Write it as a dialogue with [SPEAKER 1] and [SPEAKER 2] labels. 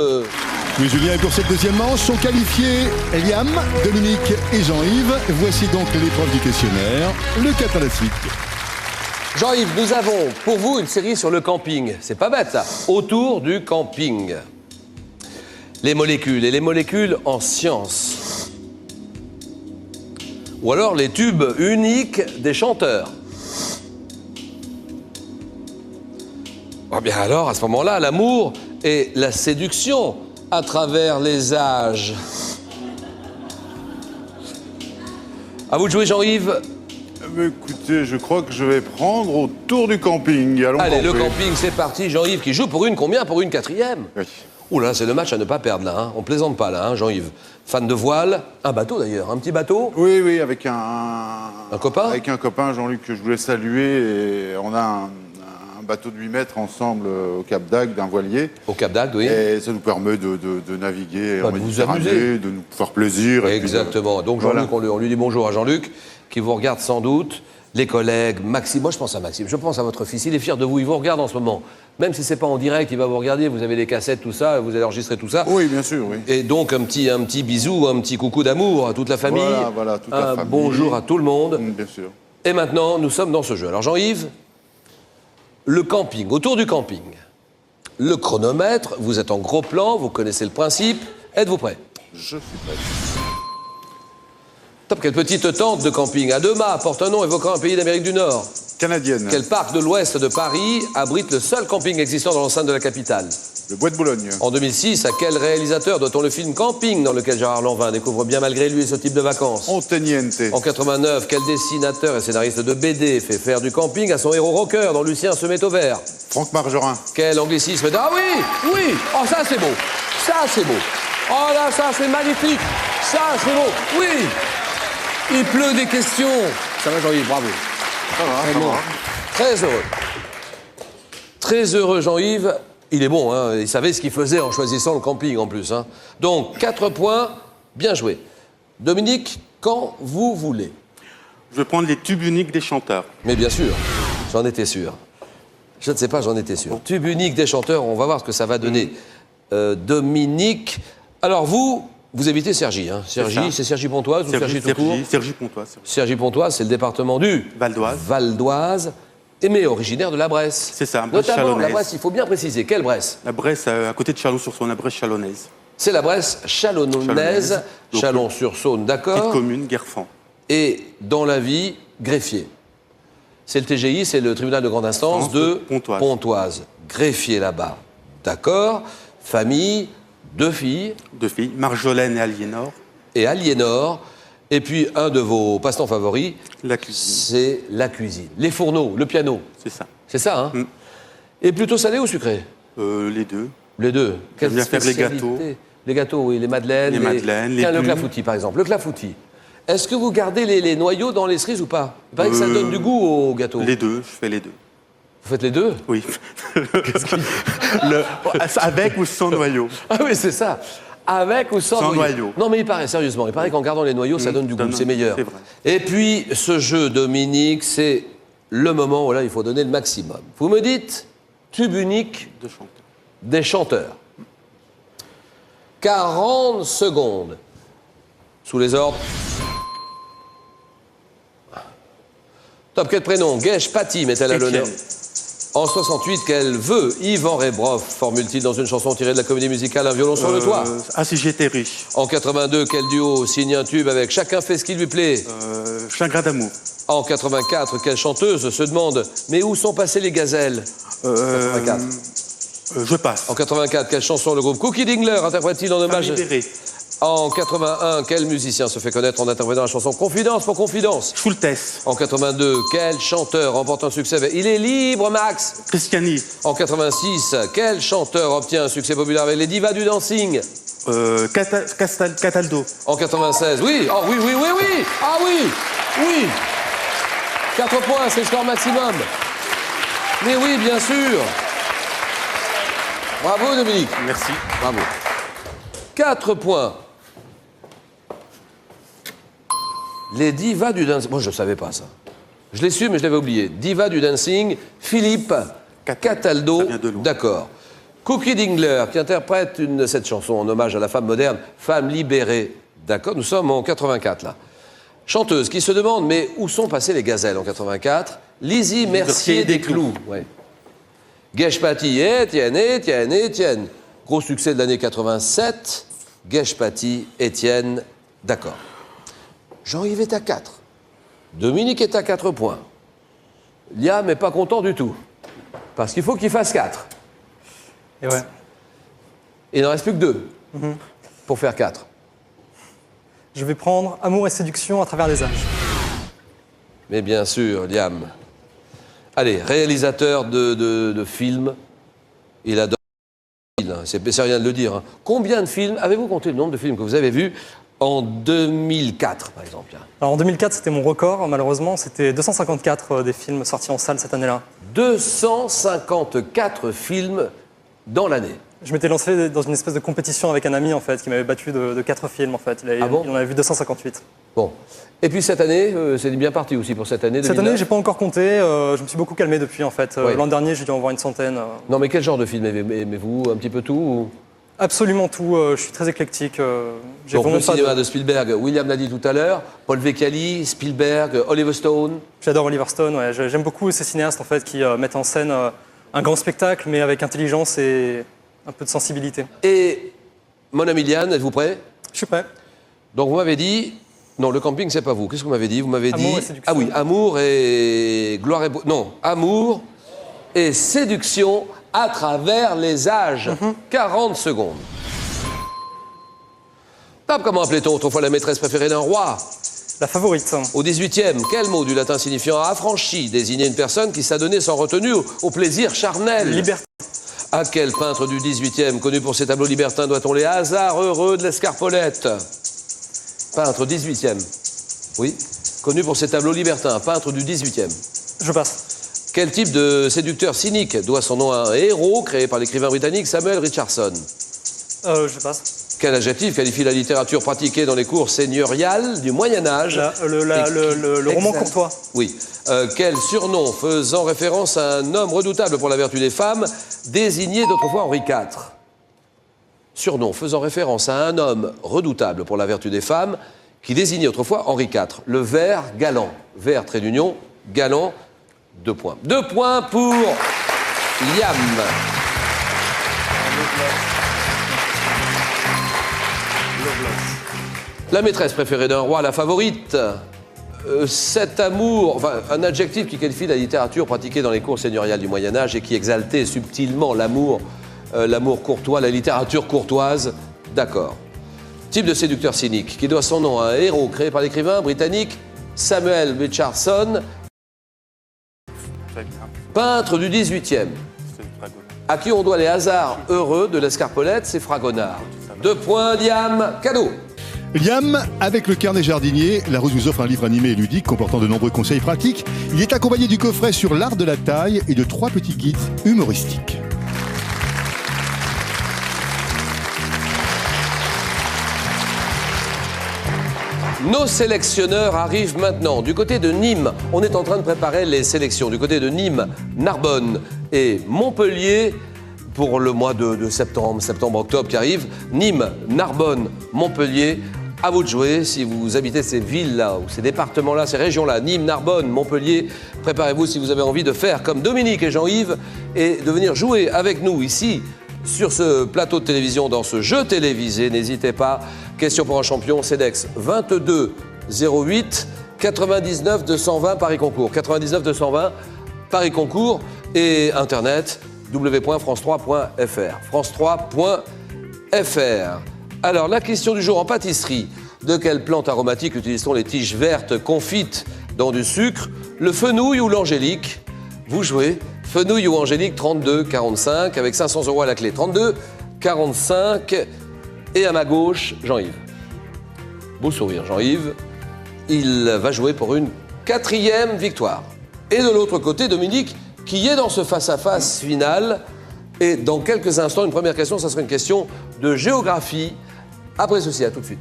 [SPEAKER 1] Oui, Julien, et pour cette deuxième manche sont qualifiés Liam, Dominique et Jean-Yves. Voici donc l'épreuve du questionnaire. Le 4 à la suite.
[SPEAKER 2] Jean-Yves, nous avons pour vous une série sur le camping. C'est pas bête ça. Autour du camping. Les molécules et les molécules en sciences. Ou alors les tubes uniques des chanteurs. Ah bien alors, à ce moment-là, l'amour et la séduction à travers les âges. À vous de jouer, Jean-Yves.
[SPEAKER 3] Écoutez, je crois que je vais prendre autour du camping.
[SPEAKER 2] Allez, le camping, c'est parti. Jean-Yves qui joue pour une combien? Pour une quatrième?
[SPEAKER 3] Oui.
[SPEAKER 2] Ouh là, c'est le match à ne pas perdre là. Hein. On plaisante pas là, hein, Jean-Yves. Fan de voile, un bateau d'ailleurs, un petit bateau.
[SPEAKER 3] Oui, oui, avec un
[SPEAKER 2] copain.
[SPEAKER 3] Avec un copain, Jean-Luc, que je voulais saluer. Et on a un bateau de 8 mètres ensemble au Cap d'Agde, d'un voilier.
[SPEAKER 2] Au Cap d'Agde, oui.
[SPEAKER 3] Et ça nous permet de naviguer en
[SPEAKER 2] de vous
[SPEAKER 3] Méditerranée,
[SPEAKER 2] amuser.
[SPEAKER 3] de nous faire plaisir.
[SPEAKER 2] Exactement. Donc Jean-Luc,
[SPEAKER 3] voilà.
[SPEAKER 2] on lui dit bonjour à Jean-Luc, qui vous regarde sans doute. Les collègues, Maxime, moi je pense à Maxime, je pense à votre fils, il est fier de vous, il vous regarde en ce moment. Même si c'est pas en direct, il va vous regarder, vous avez les cassettes, tout ça, vous allez enregistrer tout ça.
[SPEAKER 3] Oui, bien sûr, oui.
[SPEAKER 2] Et donc un petit bisou, un petit coucou d'amour à toute la famille.
[SPEAKER 3] Voilà, toute la famille.
[SPEAKER 2] Bonjour à tout le monde.
[SPEAKER 3] Bien sûr.
[SPEAKER 2] Et maintenant, nous sommes dans ce jeu. Alors Jean-Yves, le camping, autour du camping. Le chronomètre, vous êtes en gros plan, vous connaissez le principe. Êtes-vous prêt?
[SPEAKER 3] Je suis prêt.
[SPEAKER 2] Top, quelle petite tente de camping à deux mâts porte un nom évoquant un pays d'Amérique du Nord.
[SPEAKER 3] Canadienne.
[SPEAKER 2] Quel parc de l'ouest de Paris abrite le seul camping existant dans l'enceinte de la capitale?
[SPEAKER 3] Le Bois de Boulogne.
[SPEAKER 2] En 2006, à quel réalisateur doit-on le film Camping, dans lequel Gérard Lanvin découvre bien malgré lui ce type de vacances?
[SPEAKER 3] Anteniente.
[SPEAKER 2] En 89, quel dessinateur et scénariste de BD fait faire du camping à son héros rocker dont Lucien se met au vert?
[SPEAKER 3] Franck Margerin.
[SPEAKER 2] Quel anglicisme? Ah oui, oui, oh ça c'est beau, ça c'est beau. Oh là, ça c'est magnifique, ça c'est beau, oui. Il pleut des questions. Ça va Jean-Yves, bravo.
[SPEAKER 3] Ça va, ça va.
[SPEAKER 2] Très heureux. Très heureux Jean-Yves. Il est bon, hein. Il savait ce qu'il faisait en choisissant le camping en plus. Hein. Donc, 4 points, bien joué. Dominique, quand vous voulez.
[SPEAKER 4] Je vais prendre les tubes uniques des chanteurs.
[SPEAKER 2] Mais bien sûr, j'en étais sûr. Je ne sais pas, j'en étais sûr. Tube unique des chanteurs, on va voir ce que ça va donner. Dominique, alors vous habitez Cergy, hein. Cergy, c'est Cergy Pontoise ou Cergy tout court?
[SPEAKER 4] Cergy Pontoise.
[SPEAKER 2] Cergy Pontoise, c'est le département du
[SPEAKER 4] Val d'Oise.
[SPEAKER 2] Val d'Oise, mais originaire de la Bresse.
[SPEAKER 4] C'est ça, Bresse
[SPEAKER 2] Notamment
[SPEAKER 4] chalonnaise.
[SPEAKER 2] la Bresse, il faut bien préciser. Quelle Bresse?
[SPEAKER 4] La Bresse, à côté de Chalon-sur-Saône, la Bresse chalonnaise.
[SPEAKER 2] C'est la Bresse chalonnaise,
[SPEAKER 4] Donc,
[SPEAKER 2] Chalon-sur-Saône,
[SPEAKER 4] Petite
[SPEAKER 2] d'accord?
[SPEAKER 4] commune, Guerfand.
[SPEAKER 2] Et dans la vie, greffier. C'est le TGI, c'est le tribunal de grande instance de Pontoise. Greffier là-bas, d'accord? Famille, 2 filles.
[SPEAKER 4] 2 filles, Marjolaine et Aliénor.
[SPEAKER 2] Et Aliénor. Et puis, un de vos passe-temps favoris,
[SPEAKER 4] La cuisine.
[SPEAKER 2] c'est la cuisine. Les fourneaux, le piano.
[SPEAKER 4] C'est ça.
[SPEAKER 2] C'est ça, hein? Et plutôt salé ou sucré?
[SPEAKER 4] Les deux.
[SPEAKER 2] Les deux.
[SPEAKER 4] J'aime bien faire les gâteaux.
[SPEAKER 2] Les gâteaux, oui, les madeleines.
[SPEAKER 4] Les madeleines, les
[SPEAKER 2] Tiens, le
[SPEAKER 4] bulles.
[SPEAKER 2] clafoutis, par exemple. Le clafoutis. Est-ce que vous gardez les noyaux dans les cerises ou pas? Il paraît que ça donne du goût au gâteau.
[SPEAKER 4] Les deux, je fais les deux.
[SPEAKER 2] Vous faites les deux?
[SPEAKER 4] Oui. Avec ou sans noyau.
[SPEAKER 2] Ah oui, c'est ça. Avec ou sans,
[SPEAKER 4] Sans noyau.
[SPEAKER 2] Non, mais il paraît, sérieusement, il paraît qu'en gardant les noyaux, ça donne du goût, c'est meilleur.
[SPEAKER 4] C'est vrai.
[SPEAKER 2] Et puis, ce jeu, Dominique, c'est le moment où là, il faut donner le maximum. Vous me dites, tube unique
[SPEAKER 4] De chanteurs.
[SPEAKER 2] des chanteurs. 40 secondes. Sous les ordres. Top, quel prénom? Guèche Paty met-elle à l'honneur? En 68, quel vœu Yvan Rebroff formule-t-il dans une chanson tirée de la comédie musicale Un violon sur le toit?
[SPEAKER 4] Ah, si j'étais riche.
[SPEAKER 2] En 82, quel duo signe un tube avec Chacun fait ce qui lui plaît?
[SPEAKER 4] Chagrin d'amour.
[SPEAKER 2] En 84, quelle chanteuse se demande Mais où sont passées les gazelles? 84.
[SPEAKER 4] Je passe.
[SPEAKER 2] En 84, quelle chanson le groupe Cookie Dingler interprète-t-il en hommage?
[SPEAKER 4] Libéré.
[SPEAKER 2] En 81, quel musicien se fait connaître en interprétant la chanson Confidence pour Confidence?
[SPEAKER 4] Schultes.
[SPEAKER 2] En 82, quel chanteur remporte un succès avec Il est libre, Max?
[SPEAKER 4] Christiani.
[SPEAKER 2] En 86, quel chanteur obtient un succès populaire avec les divas du dancing?
[SPEAKER 4] Cataldo.
[SPEAKER 2] En 96, oui, oh oui, oui, oui, oui, ah oui, oui. 4 points, c'est le score maximum. Mais oui, bien sûr. Bravo, Dominique.
[SPEAKER 4] Merci.
[SPEAKER 2] Bravo. 4 points. Les divas du dancing. Moi, je ne savais pas ça. Je l'ai su, mais je l'avais oublié. Diva du dancing, Philippe Cataldo.
[SPEAKER 4] Ça vient de loin.
[SPEAKER 2] D'accord. Cookie Dingler, qui interprète cette chanson en hommage à la femme moderne, femme libérée. D'accord, nous sommes en 84 là. Chanteuse qui se demande, mais où sont passées les gazelles en 84? Lizzie Mercier des Clous. Ouais. Geshpati, Étienne. Gros succès de l'année 87. Geshpati, Étienne, d'accord. Jean-Yves est à 4. Dominique est à 4 points. Liam n'est pas content du tout. Parce qu'il faut qu'il fasse 4.
[SPEAKER 5] Et ouais.
[SPEAKER 2] Il n'en reste plus que 2 pour faire 4.
[SPEAKER 5] Je vais prendre Amour et séduction à travers les âges.
[SPEAKER 2] Mais bien sûr, Liam. Allez, réalisateur de films. Il adore. C'est rien de le dire. Hein. Combien de films, avez-vous compté le nombre de films que vous avez vus en 2004, par exemple?
[SPEAKER 5] Alors en 2004, c'était mon record, malheureusement. C'était 254 des films sortis en salle cette année-là.
[SPEAKER 2] 254 films dans l'année.
[SPEAKER 5] Je m'étais lancé dans une espèce de compétition avec un ami, en fait, qui m'avait battu de 4 films, en fait.
[SPEAKER 2] Ah bon?
[SPEAKER 5] Il en avait vu 258.
[SPEAKER 2] Bon. Et puis cette année, c'est bien parti aussi pour cette année 2009.
[SPEAKER 5] Cette année, j'ai pas encore compté. Je me suis beaucoup calmé depuis, en fait.
[SPEAKER 2] Ouais.
[SPEAKER 5] L'an dernier, j'ai dû en voir une centaine.
[SPEAKER 2] Non, mais quel genre de film aimez-vous? Un petit peu tout ou...
[SPEAKER 5] Absolument tout. Je suis très éclectique. J'ai
[SPEAKER 2] Donc
[SPEAKER 5] vraiment
[SPEAKER 2] le
[SPEAKER 5] pas
[SPEAKER 2] cinéma de Spielberg, William l'a dit tout à l'heure, Paul Vecchiali, Spielberg, Oliver Stone.
[SPEAKER 5] J'adore Oliver Stone. Ouais. J'aime beaucoup ces cinéastes, en fait, qui mettent en scène un grand spectacle, mais avec intelligence et un peu de sensibilité.
[SPEAKER 2] Et mon ami Liane, êtes-vous prêt?
[SPEAKER 5] Je suis prêt.
[SPEAKER 2] Donc vous m'avez dit... Non, le camping, c'est pas vous. Qu'est-ce que vous m'avez dit? Vous m'avez dit...
[SPEAKER 5] Amour et séduction.
[SPEAKER 2] Ah oui, amour et... gloire et... Non, amour et séduction à travers les âges. 40 secondes. Top, comment appelait-on autrefois la maîtresse préférée d'un roi?
[SPEAKER 5] La favorite.
[SPEAKER 2] Au 18e, quel mot du latin signifiant affranchi désignait une personne qui s'adonnait sans retenue au plaisir charnel?
[SPEAKER 5] Liberté.
[SPEAKER 2] À quel peintre du 18e, connu pour ses tableaux libertins, doit-on les hasards heureux de l'Escarpolette? Peintre 18e. Oui, connu pour ses tableaux libertins, peintre du 18e.
[SPEAKER 5] Je passe.
[SPEAKER 2] Quel type de séducteur cynique doit son nom à un héros créé par l'écrivain britannique Samuel Richardson?
[SPEAKER 5] Je passe.
[SPEAKER 2] Quel adjectif qualifie la littérature pratiquée dans les cours seigneuriales du Moyen-Âge?
[SPEAKER 5] Le roman courtois.
[SPEAKER 2] Oui. Quel surnom faisant référence à un homme redoutable pour la vertu des femmes, désigné d'autrefois Henri IV? Surnom faisant référence à un homme redoutable pour la vertu des femmes, qui désignait autrefois Henri IV. Le vert galant. Vert, trait d'union, galant, 2 points. 2 points pour Liam. La maîtresse préférée d'un roi, la favorite. Cet amour, enfin, un adjectif qui qualifie la littérature pratiquée dans les cours seigneuriales du Moyen-Âge et qui exaltait subtilement l'amour, l'amour courtois, la littérature courtoise, d'accord. Type de séducteur cynique qui doit son nom à un héros créé par l'écrivain britannique Samuel Richardson, peintre du 18e, à qui on doit les hasards heureux de l'Escarpolette, c'est Fragonard. 2 points, Liam, cadeau.
[SPEAKER 1] Liam, avec le carnet jardinier, La Rose vous offre un livre animé et ludique comportant de nombreux conseils pratiques. Il est accompagné du coffret sur l'art de la taille et de 3 petits guides humoristiques.
[SPEAKER 2] Nos sélectionneurs arrivent maintenant. Du côté de Nîmes, on est en train de préparer les sélections. Du côté de Nîmes, Narbonne et Montpellier, pour le mois de septembre-octobre qui arrive. Nîmes, Narbonne, Montpellier. À vous de jouer si vous habitez ces villes-là, ou ces départements-là, ces régions-là. Nîmes, Narbonne, Montpellier. Préparez-vous si vous avez envie de faire comme Dominique et Jean-Yves et de venir jouer avec nous ici, sur ce plateau de télévision, dans ce jeu télévisé. N'hésitez pas. Question pour un champion, CEDEX 22 08 99 220 Paris Concours. 99 220 Paris Concours et Internet www.france3.fr. France3.fr. Alors, la question du jour en pâtisserie. De quelle plante aromatique utilise-t-on les tiges vertes confites dans du sucre? Le fenouil ou l'angélique? Vous jouez. Fenouil ou angélique, 32 45 avec 500 € à la clé. 32 45 et à ma gauche, Jean-Yves. Beau sourire, Jean-Yves. Il va jouer pour une 4e victoire. Et de l'autre côté, Dominique, qui est dans ce face-à-face final. Et dans quelques instants, une première question, ça sera une question de géographie. Après ceci, à tout de suite.